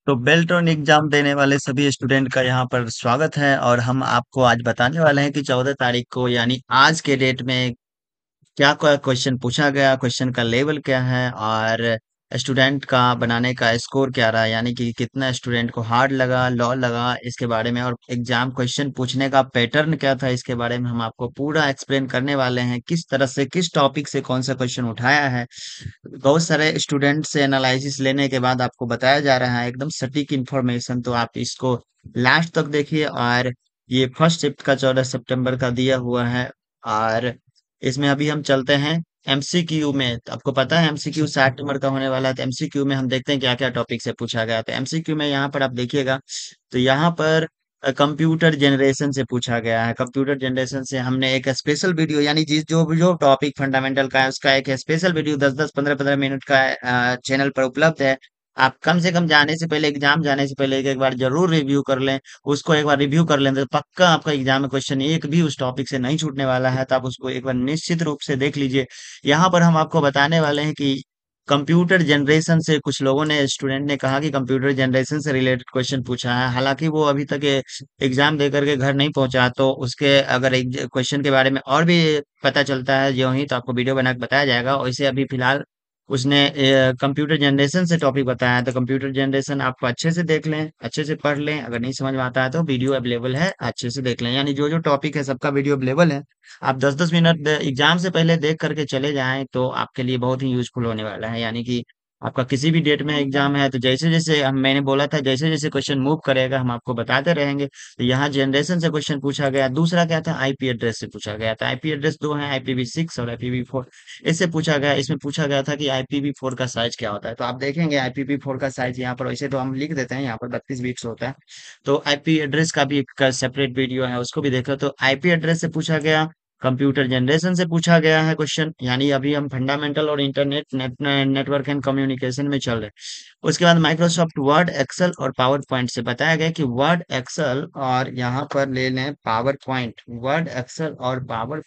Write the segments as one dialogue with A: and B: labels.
A: तो बेल्ट्रॉन एग्जाम देने वाले सभी स्टूडेंट का यहाँ पर स्वागत है और हम आपको आज बताने वाले हैं कि 14 तारीख को यानी आज के डेट में क्या क्या क्वेश्चन पूछा गया, क्वेश्चन का लेवल क्या है और स्टूडेंट का बनाने का स्कोर क्या रहा, यानी कि कितना स्टूडेंट को हार्ड लगा, लॉ लगा, इसके बारे में और एग्जाम क्वेश्चन पूछने का पैटर्न क्या था, इसके बारे में हम आपको पूरा एक्सप्लेन करने वाले हैं। किस तरह से, किस टॉपिक से कौन सा क्वेश्चन उठाया है, बहुत सारे स्टूडेंट से एनालिसिस लेने के बाद आपको बताया जा रहा है एकदम सटीक इन्फॉर्मेशन। तो आप इसको लास्ट तक देखिए। और ये फर्स्ट शिफ्ट का 14 सितंबर का दिया हुआ है। और इसमें अभी हम चलते हैं एमसीक्यू में। तो आपको पता है एमसीक्यू 60 नंबर का होने वाला है। तो एमसीक्यू में हम देखते हैं क्या क्या टॉपिक से पूछा गया। तो एमसीक्यू में यहाँ पर आप देखिएगा, तो यहाँ पर कंप्यूटर जनरेशन से पूछा गया है। कंप्यूटर जनरेशन से हमने एक स्पेशल वीडियो, यानी जिस जो जो टॉपिक फंडामेंटल का है उसका एक स्पेशल वीडियो 10-10 15-15 मिनट का चैनल पर उपलब्ध है। आप कम से कम जाने से पहले, एग्जाम जाने से पहले एक बार जरूर रिव्यू कर लें। उसको एक बार रिव्यू कर लें तो पक्का आपका एग्जाम में क्वेश्चन एक भी उस टॉपिक से नहीं छूटने वाला है। तो आप उसको एक बार निश्चित रूप से देख लीजिए। यहाँ पर हम आपको बताने वाले हैं कि कंप्यूटर जनरेशन से, कुछ लोगों ने, स्टूडेंट ने कहा कि कंप्यूटर जनरेशन से रिलेटेड क्वेश्चन पूछा है। हालांकि वो अभी तक एग्जाम दे करके घर नहीं पहुंचा, तो उसके अगर एक क्वेश्चन के बारे में और भी पता चलता है जो ही, तो आपको वीडियो बना के बताया जाएगा। वैसे अभी फिलहाल उसने कंप्यूटर जनरेशन से टॉपिक बताया है। तो कंप्यूटर जनरेशन आप अच्छे से देख लें, अच्छे से पढ़ लें। अगर नहीं समझ में आता है तो वीडियो अवेलेबल है, अच्छे से देख लें। यानी जो जो टॉपिक है सबका वीडियो अवेलेबल है। आप 10-10 मिनट एग्जाम से पहले देख करके चले जाएं तो आपके लिए बहुत ही यूजफुल होने वाला है। यानी कि आपका किसी भी डेट में एग्जाम है तो जैसे जैसे हम, मैंने बोला था, जैसे जैसे क्वेश्चन मूव करेगा हम आपको बताते रहेंगे। तो यहाँ जनरेशन से क्वेश्चन पूछा गया। दूसरा क्या था, आईपी एड्रेस से पूछा गया था। आईपी एड्रेस दो है, IPv6 और IPv4। इससे पूछा गया, इसमें पूछा गया था कि IPv4 का साइज क्या होता है। तो आप देखेंगे IPv4 का साइज यहाँ पर, वैसे तो हम लिख देते हैं यहाँ पर 32 बिट्स होता है। तो आईपी एड्रेस का भी एक सेपरेट वीडियो है, उसको भी देखो। तो आईपी एड्रेस से पूछा गया, कंप्यूटर जनरेशन से पूछा गया है क्वेश्चन। यानी अभी हम फंडामेंटल और इंटरनेट नेटवर्क एंड कम्युनिकेशन में चल रहे हैं। उसके बाद माइक्रोसॉफ्ट वर्ड, एक्सेल और पावर पॉइंट से बताया गया कि वर्ड, एक्सेल और यहाँ पर ले लें पावर पॉइंट। वर्ड, एक्सेल और पावर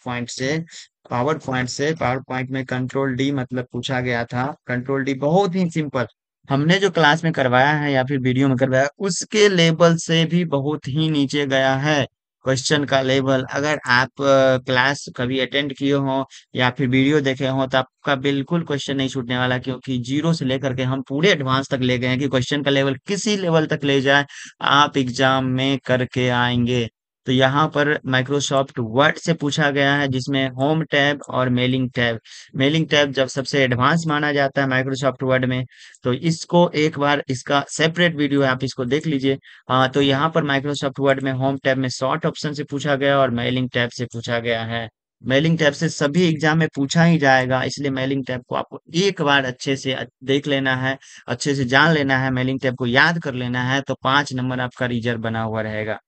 A: पॉइंट में कंट्रोल डी मतलब पूछा गया था। कंट्रोल डी बहुत ही सिंपल, हमने जो क्लास में करवाया है या फिर वीडियो में करवाया उसके लेवल से भी बहुत ही नीचे गया है क्वेश्चन का लेवल। अगर आप क्लास कभी अटेंड किए हो या फिर वीडियो देखे हो तो आपका बिल्कुल क्वेश्चन नहीं छूटने वाला, क्योंकि जीरो से लेकर के हम पूरे एडवांस तक ले गए हैं कि क्वेश्चन का लेवल किसी लेवल तक ले जाए आप एग्जाम में करके आएंगे। तो यहाँ पर माइक्रोसॉफ्ट वर्ड से पूछा गया है, जिसमें होम टैब और मेलिंग टैब। मेलिंग टैब जब सबसे एडवांस माना जाता है माइक्रोसॉफ्ट वर्ड में। तो इसको एक बार, इसका सेपरेट वीडियो है, आप इसको देख लीजिए। हाँ, तो यहाँ पर माइक्रोसॉफ्ट वर्ड में होम टैब में शॉर्ट ऑप्शन से पूछा गया और मेलिंग टैब से पूछा गया है। मेलिंग टैब से सभी एग्जाम में पूछा ही जाएगा, इसलिए मेलिंग टैब को आपको एक बार अच्छे से देख लेना है, अच्छे से जान लेना है, मेलिंग टैब को याद कर लेना है। तो 5 नंबर आपका रिजर्व बना हुआ रहेगा।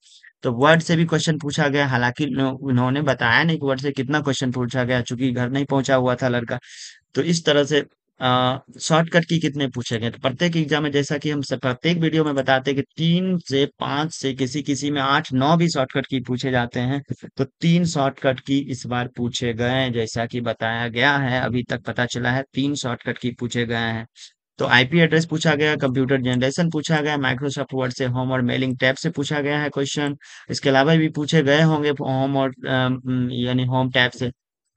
A: तो वर्ड से भी क्वेश्चन पूछा गया। हालांकि उन्होंने बताया नहीं कि वर्ड से कितना क्वेश्चन पूछा गया, चूंकि घर नहीं पहुंचा हुआ था लड़का। तो इस तरह से शॉर्टकट की कितने पूछे गए। तो प्रत्येक एग्जाम में, जैसा कि हम प्रत्येक वीडियो में बताते हैं कि 3 से 5 से, किसी किसी में 8-9 भी शॉर्टकट की पूछे जाते हैं। तो 3 शॉर्टकट की इस बार पूछे गए हैं, जैसा कि बताया गया है। अभी तक पता चला है 3 शॉर्टकट की पूछे गए हैं। तो आईपी एड्रेस पूछा गया, कंप्यूटर जनरेशन पूछा गया, माइक्रोसॉफ्ट वर्ड से होम और मेलिंग टैब से पूछा गया है क्वेश्चन। इसके अलावा भी पूछे गए होंगे होम और यानी होम टैब से।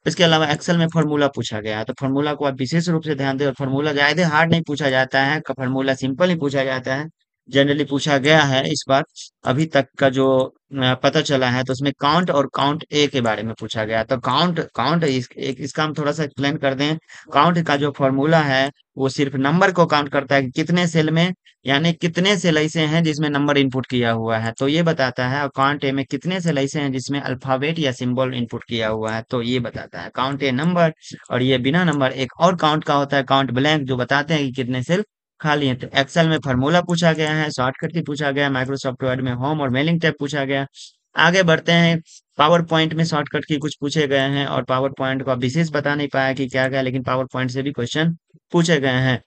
A: इसके अलावा एक्सेल में फॉर्मूला पूछा गया है। तो फॉर्मूला को आप विशेष रूप से ध्यान दें। और फॉर्मूला ज्यादा हार्ड नहीं पूछा जाता है, फॉर्मूला सिंपल ही पूछा जाता है, जनरली पूछा गया है इस बार। अभी तक का जो पता चला है तो उसमें काउंट और काउंट ए के बारे में पूछा गया। तो काउंट काउंट इसका हम थोड़ा सा एक्सप्लेन कर दें। काउंट का जो फॉर्मूला है वो सिर्फ नंबर को काउंट करता है कि कितने सेल में, यानी कितने सेल ऐसे हैं जिसमें नंबर इनपुट किया हुआ है, तो ये बताता है। और काउंट ए में कितने सेल ऐसे हैं जिसमें अल्फाबेट या सिंबल इनपुट किया हुआ है, तो ये बताता है काउंट ए नंबर। और ये बिना नंबर। एक और काउंट का होता है काउंट ब्लैंक, जो बताते हैं कि कितने सेल खाली है। तो एक्सेल में फार्मूला पूछा गया है, शॉर्टकट की पूछा गया, माइक्रोसॉफ्ट वर्ड में होम और मेलिंग टैब पूछा गया। आगे बढ़ते हैं। पावर पॉइंट में शॉर्टकट की कुछ पूछे गए हैं, और पावर पॉइंट को आप विशेष बता नहीं पाया कि क्या क्या, लेकिन पावर पॉइंट से भी क्वेश्चन पूछे गए हैं।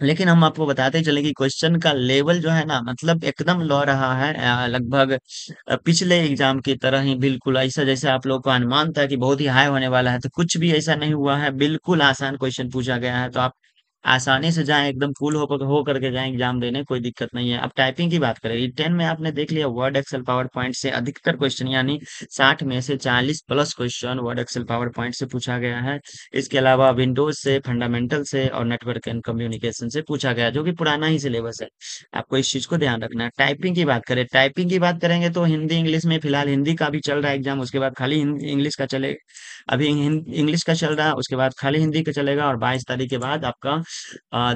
A: लेकिन हम आपको बताते चले कि क्वेश्चन का लेवल जो है ना, मतलब एकदम लो रहा है। लगभग पिछले एग्जाम की तरह ही, बिल्कुल ऐसा जैसे आप लोग को अनुमान था कि बहुत ही हाई होने वाला है, तो कुछ भी ऐसा नहीं हुआ है। बिल्कुल आसान क्वेश्चन पूछा गया है। तो आप आसानी से जाएं, एकदम कूल हो करके जाएं एग्जाम देने, कोई दिक्कत नहीं है। अब टाइपिंग की बात करें, 10 में आपने देख लिया वर्ड एक्सेल पावर पॉइंट से अधिकतर क्वेश्चन, यानी 60 में से 40 plus question Word Excel PowerPoint से पूछा गया है। इसके अलावा विंडोज से, फंडामेंटल से और नेटवर्क एंड कम्युनिकेशन से पूछा गया है, जो कि पुराना ही सिलेबस है। आपको इस चीज को ध्यान रखना है। टाइपिंग की बात करें, टाइपिंग की बात करेंगे तो हिंदी इंग्लिश में फिलहाल हिंदी का भी चल रहा है एग्जाम, उसके बाद खाली इंग्लिश का चले। अभी इंग्लिश का चल रहा है, उसके बाद खाली हिंदी का चलेगा, और 22 तारीख के बाद आपका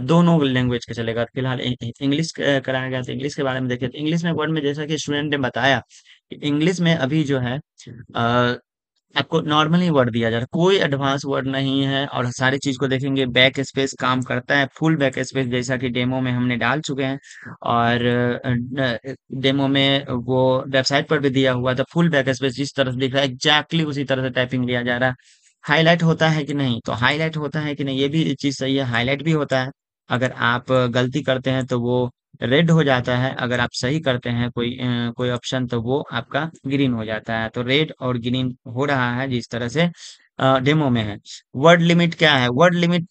A: दोनों लैंग्वेज का चलेगा। फिलहाल इंग्लिश कराया गया, तो इंग्लिश के बारे में देखें तो इंग्लिश में वर्ड में जैसा कि स्टूडेंट ने बताया, इंग्लिश में अभी जो है अ, आपको नॉर्मली वर्ड दिया जा रहा है, कोई एडवांस वर्ड नहीं है। और सारी चीज को देखेंगे, बैक स्पेस काम करता है, फुल बैक स्पेस, जैसा कि डेमो में हमने डाल चुके हैं। और डेमो में वो वेबसाइट पर भी दिया हुआ था, फुल बैक स्पेस जिस तरह से दिख रहा है एग्जैक्टली उसी तरह से टाइपिंग लिया जा रहा है। हाईलाइट होता है कि नहीं, तो हाईलाइट होता है कि नहीं ये भी चीज सही है, हाईलाइट भी होता है। अगर आप गलती करते हैं तो वो रेड हो जाता है, अगर आप सही करते हैं कोई ऑप्शन तो वो आपका ग्रीन हो जाता है। तो रेड और ग्रीन हो रहा है जिस तरह से डेमो में है। वर्ड लिमिट क्या है, वर्ड लिमिट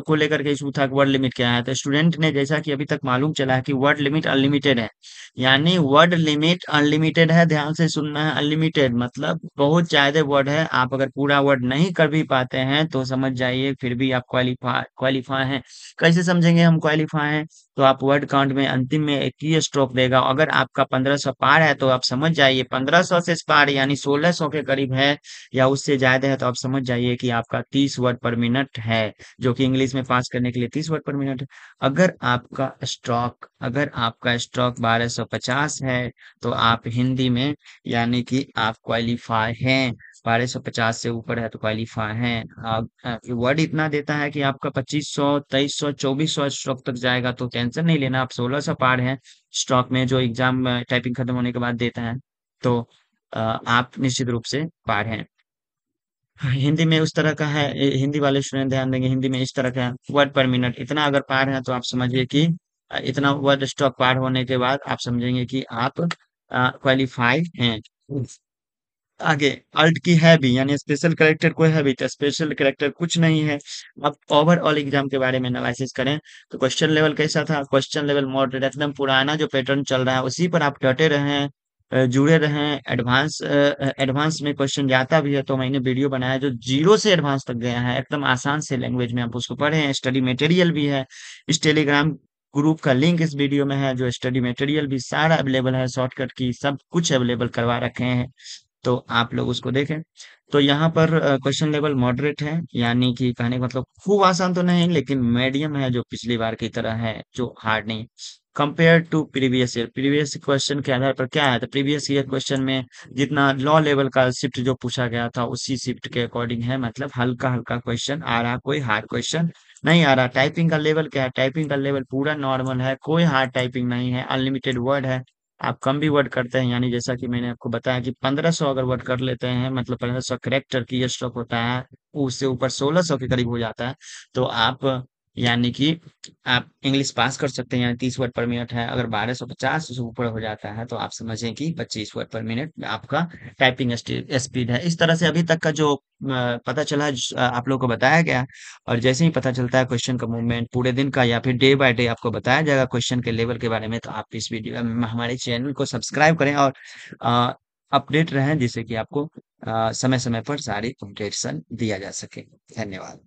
A: को लेकर के इशू था कि वर्ड लिमिट क्या है, तो स्टूडेंट ने जैसा कि अभी तक मालूम चला है कि वर्ड लिमिट अनलिमिटेड है। यानी वर्ड लिमिट अनलिमिटेड है, ध्यान से सुनना है। अनलिमिटेड मतलब बहुत ज्यादा वर्ड है, आप अगर पूरा वर्ड नहीं कर भी पाते हैं तो समझ जाइए फिर भी आप क्वालिफाई हैं। कैसे समझेंगे हम क्वालिफाई हैं, तो आप वर्ड काउंट में अंतिम में 21 स्ट्रोक देगा। अगर आपका 1500 पार है तो आप समझ जाइए 1500 से पार यानी 1600 के करीब है, या उससे ज्यादा है तो आप समझ जाइए कि आपका 30 वर्ड पर मिनट है, जो कि इंग्लिश में पास करने के लिए 30 वर्ड पर मिनट है। अगर आपका स्ट्रोक 1250 है तो आप हिंदी में यानी कि आप क्वालिफाई हैं। 1250 से ऊपर है तो क्वालिफाई हैं। वर्ड इतना देता है कि आपका 2500, 2300, 2400 स्ट्रोक तक जाएगा, तो टेंशन नहीं लेना, आप 1600 पार हैं स्ट्रोक में, जो एग्जाम टाइपिंग खत्म होने के बाद देता है। तो आप निश्चित रूप से पार हैं। हाँ, हिंदी में उस तरह का है, हिंदी वाले स्टूडेंट ध्यान देंगे, हिंदी में इस तरह का वर्ड पर मिनट इतना अगर पार है तो आप समझिए कि इतना वर्ड स्टॉक पार होने के बाद आप समझेंगे कि आप क्वालिफाई हैं। आगे अल्ट की है भी, यानी स्पेशल करेक्टर कोई है भी, तो स्पेशल करेक्टर कुछ नहीं है। अब ओवरऑल एग्जाम के बारे में एनालिसिस करें तो क्वेश्चन लेवल कैसा था, क्वेश्चन लेवल मॉडरेट, एकदम पुराना जो पैटर्न चल रहा है उसी पर आप डटे रहें, जुड़े रहें। एडवांस में क्वेश्चन जाता भी है तो मैंने वीडियो बनाया जो जीरो से एडवांस तक गया है, एकदम आसान से लैंग्वेज में आप उसको पढ़ें। स्टडी मटेरियल भी है, इस टेलीग्राम ग्रुप का लिंक इस वीडियो में है, जो स्टडी मटेरियल भी सारा अवेलेबल है, शॉर्टकट की सब कुछ अवेलेबल करवा रखे हैं, तो आप लोग उसको देखें। तो यहाँ पर क्वेश्चन लेवल मॉडरेट है, यानी कि कहने का मतलब खूब आसान तो नहीं लेकिन मीडियम है, जो पिछली बार की तरह है, जो हार्ड नहीं। कंपेयर टू प्रीवियस क्वेश्चन के आधार पर क्या है, तो प्रीवियस ईयर क्वेश्चन में जितना लॉ लेवल का शिफ्ट जो पूछा गया था उसी शिफ्ट के अकॉर्डिंग है, मतलब हल्का हल्का क्वेश्चन आ रहा, कोई हार्ड क्वेश्चन नहीं आ रहा। टाइपिंग का लेवल क्या है, टाइपिंग का लेवल पूरा नॉर्मल है, कोई हार्ड टाइपिंग नहीं है, अनलिमिटेड वर्ड है। आप कम भी वर्ड करते हैं, यानी जैसा कि मैंने आपको बताया कि 1500 अगर वर्ड कर लेते हैं, मतलब 1500 करेक्टर की स्ट्रोक होता है, उससे ऊपर 1600 के करीब हो जाता है, तो आप यानी कि आप इंग्लिश पास कर सकते हैं, यानी 30 वर्ड पर मिनट है। अगर 1250 से ऊपर हो जाता है तो आप समझें कि 25 वर्ड पर मिनट आपका टाइपिंग स्पीड है। इस तरह से अभी तक का जो पता चला है, आप लोगों को बताया गया। और जैसे ही पता चलता है क्वेश्चन का मूवमेंट पूरे दिन का या फिर डे बाय डे आपको बताया जाएगा क्वेश्चन के लेवल के बारे में, तो आप इस वीडियो हमारे चैनल को सब्सक्राइब करें और अपडेट रहें, जिससे कि आपको समय समय पर सारी अपडेट्स दिया जा सके। धन्यवाद।